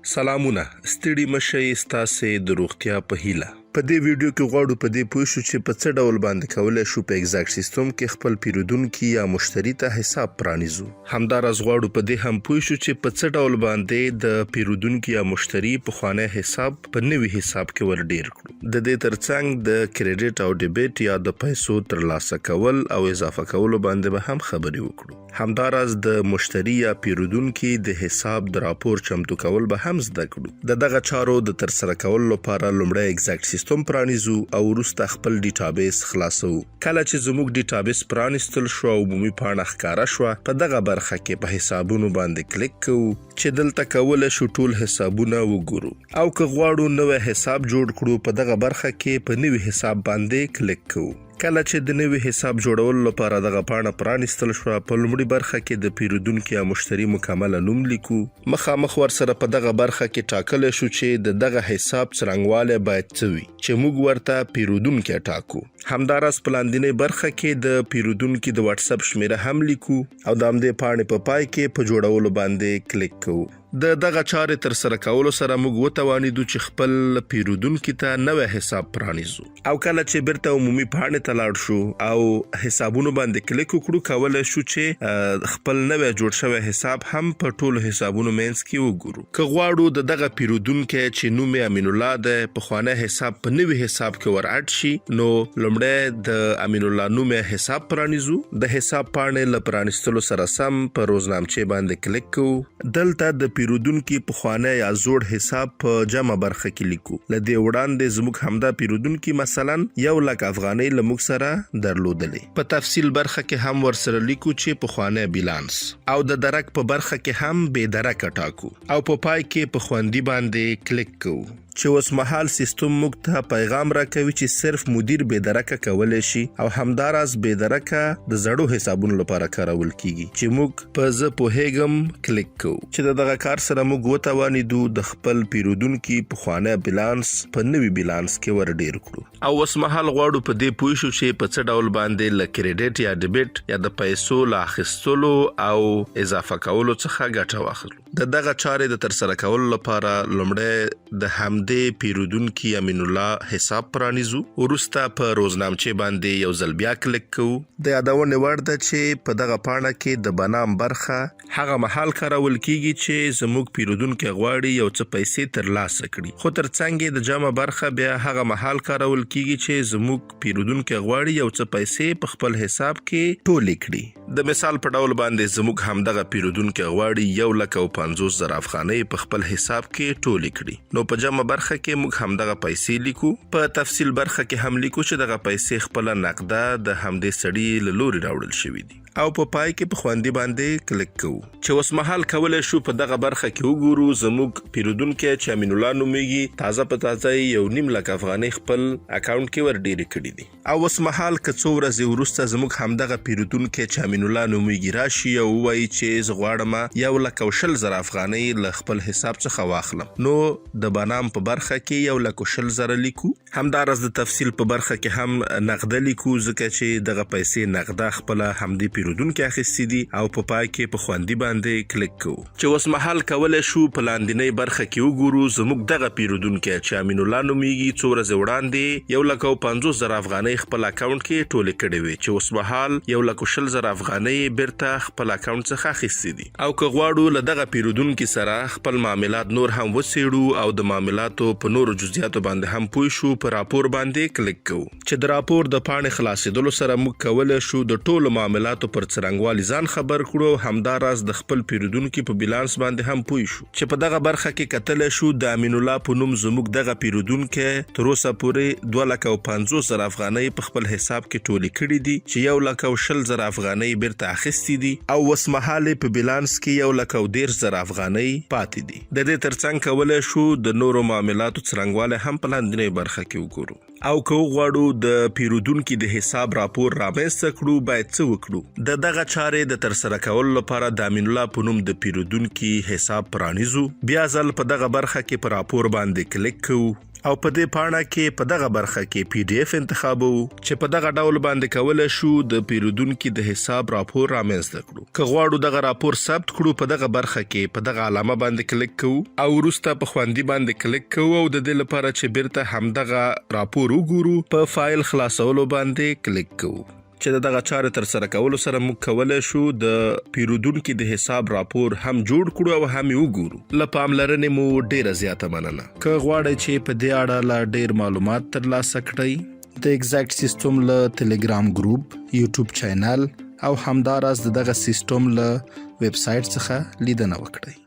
سلامونه ستړي مشئ ستاسې د روغتیا په هیله. په دې ویډیو کې غواړو په دې پوه شو چې په څه ډول باندې کولای شو په ایگزاکټ سیستم کې خپل پیرودونکي یا مشتری ته حساب پرانیزو. همداراز غواړو په دې هم پوه شو چې په څه ډول باندې د پیرودونکي یا مشتری پخوانی حساب په نوي حساب کې ور ډیر کړو. د دې ترڅنګ د کریډټ او ډیبټ یا د پیسو ترلاسه کول او اضافه کولو باندې به هم خبرې وکړو. همداراز د مشتری یا پیرودونکي د حساب د راپور چمتو کول به هم زده کړو. دغه چارو د ترسره کولو لپاره لومړی ایگزاکټ سیستم پرانیزو او وروسته خپل ډیټابیس خلاصو. کله چې زموږ ډیټابیس پرانیستل شو او عمومي پاڼه ښکاره شوه، په دغه برخه کې په حسابونو باندې کلیک کوو چې دلته کولی شو ټول حسابونه وګورو، او که غواړو نوی حساب جوړ کړو په دغه برخه کې په نوي حساب باندې کلیک کوو. کله چې د نوي حساب جوړولو لپاره دغه پاڼه پرانیستل شوه، په لومړي برخه کې د پیرودونکي یا مشتری مکمله نوم لیکو. مخامخ ورسره په دغه برخه کې ټاکلی شو چې د دغه حساب څرنګوالی باید څه وي چې موږ ورته پیرودونکی ټاکو. همداراز په لاندنۍ برخه کې د پیرودونکي د واتس اپ شمیره هم لیکو او د همدې پاڼې په پای کې په جوړولو باندې کلیک کوو. د دغه چارې تر سره کولو سره موږ وتوانیدو چې خپل پیرودونکي ته نوی حساب پرانیزو، او کله چې بیرته عمومي پاڼې ته لاړ شو او حسابونو باندې کلیک وکړو، کولی شو چې خپل نوی جوړ شوی حساب هم په ټولو حسابونو منځ کې وګورو. که غواړو د دغه پیرودونکی چې نوم یې امین الله دی پخوانی حساب په نوي حساب کې ور اډ شي، نو لومړی د امین الله نوم حساب پرانیزو. د حساب پاڼې له پرانیستلو سره سم په روزنامچې باندې کلیک کوو. دلته د پیرودونکي پخوانی یا زوړ حساب په جمع برخه کې لیکو. له دې وړاندې زموږ همدا پیرودونکي مثلا 1,00,000 افغانۍ له موږ سره درلودلې. په تفصیل برخه کې هم ورسره لیکو چې پخوانی بیلانس، او د درک په برخه کې هم بې درکه ټاکو، او په پای کې په خوندي باندې کلیک کوو چې اوس مهال سیستم موږ ته پیغام راکوي چې صرف مدیر بې درکه کولی شي، او همداراز بې درکه د زړو حسابونو لپاره کارول کیږي چې موږ په زه پوهیږم کلیک کوو. چې د دغه کار سره موږ وتوانیدو د خپل پیرودونکي پخوانی بیلانس په نوي بیلانس کې ور ډیر کړو. او اوس مهال غواړو په دې پوه شو چې په څه ډول باندې له کریډټ یا ډیبټ یا د پیسو له اخیستلو او اضافه کولو څخه ګټه واخلو. د دغه چارې د ترسره کولو لپاره لومړی د همدې پیرودونکي امین الله حساب پرانیزو. وروسته په روزنامچې باندې یو ځل بیا کلیک کوو. د یادونې وړ ده چې په دغه پاڼه کې د بنام برخه هغه مهال کارول کیږي چې زموږ پیرودونکي غواړي یو څه پیسې ترلاسه کړي، خو ترڅنګ د جمع برخه بیا هغه مهال کارول کیږي چې زموږ پیرودونکي غواړي یو څه پیسې په خپل حساب کې ټولې کړي. د مثال په ډول باندې زموږ همدغه پیرودونکي غواړي 1,50,000 افغانۍ په خپل حساب کې ټولې کړي. نو په جمع برخه کې موږ همدغه پیسې لیکو. په تفصیل برخه کې هم لیکو چې دغه پیسې خپل نقده د همدې سړي له لوري راوړل شوي دي، او په پای کې په خوندي باندې کلیک کوو. چې اوس مهال کولی شو په دغه برخه کې وګورو زموږ پیرودونکی چې امین الله نومیږي تازه په تازه 1,00,000 افغانۍ خپل اکاونټ کې ور ډیرې کړي دي. او اوس مهال که څو ورځې وروسته زموږ همدغه پیرودونکی چې امین الله نومیږي راشي او ووایي چې زه غواړم 1,20,000 افغانۍ له خپل حساب څخه واخلم، نو د بنام په برخه کې 1,20,000 لیکو. همداراز د تفصیل په برخه کې هم نقده لیکو، ځکه چې دغه پیسې نقده خپل همدې پیرودونکي اخیستي دي، او په پای کې په خوندي باندې کلیک کوو. چې اوس مهال کولی شو په لاندنۍ برخه کې وګورو زموږ دغه پیرودونکی چې امین الله نومیږي څو ورځې وړاندې 1,50,000 افغانۍ خپل اکاونټ کې ټولې کړې وې، چې اوس مهال 1,20,000 افغانۍ بیرته خپل اکاونټ څخه اخیستي دي. او که غواړو له دغه پیرودونکي سره خپل معاملات نور هم وڅېړو او د معاملاتو په نورو جزئیاتو باندې هم پوه شو، په راپور باندې کلیک کوو. چې د راپور د پاڼې خلاصېدلو سره موږ کولی شو د ټولو معاملاتو پر څرنګوالي ځان خبر کړو. همداراز د خپل پیرودونکي په بیلانس باندې هم پوه شو، چې په دغه برخه کې کتلی شو د امین الله په نوم زموږ دغه پیرودونکی تر اوسه پورې 2,50,000 افغانۍ په خپل حساب کې ټولې کړي دي، چې 1,20,000 افغانۍ بیرته اخیستي دي، او اوس مهال په بیلانس کې 1,10,000 افغانۍ پاتې دي. د دې ترڅنګ کولی شو د نورو معاملاتو څرنګوالی هم په لاندنۍ برخه کې وګورو. او که وغواړو د پیرودونکي د حساب راپور رامنځته کړو، باید څه وکړو؟ د دغه چارې د ترسره کولو لپاره د امین الله په نوم د پیرودونکي حساب پرانیزو. بیا ځل په دغه برخه کې په راپور باندې کلیک کوو. او په دې پاڼه کې په دغه برخه کې PDF انتخابو چې په دغه ډول باندې کولای شو د پیرودونکو د حساب راپور رامنځته کړو. که غواړو دغه راپور ثبت کړو په دغه برخه کې په دغه علامه باندې کلیک کوو او وروسته په خوندي باندې کلیک کوو او د دې لپاره چې بیرته همدغه راپور وګورو په فایل خلاصولو باندې کلیک کوو. چې دغه چارې تر سره کولو سره موږ کولای شو د پیرودونکو د حساب راپور هم جوړ کړو او هم یې وګورو. له پاملرنې مو ډیره زیاته مننه. که غواړئ چې په دې اړه لا ډیر معلومات ترلاسه کړئ د ایگزیکټ سیستم له ټلګرام ګروپ، یوټیوب چینل او همداراز دغه سیستم له ویب سټ څخه لیدنه وکړئ.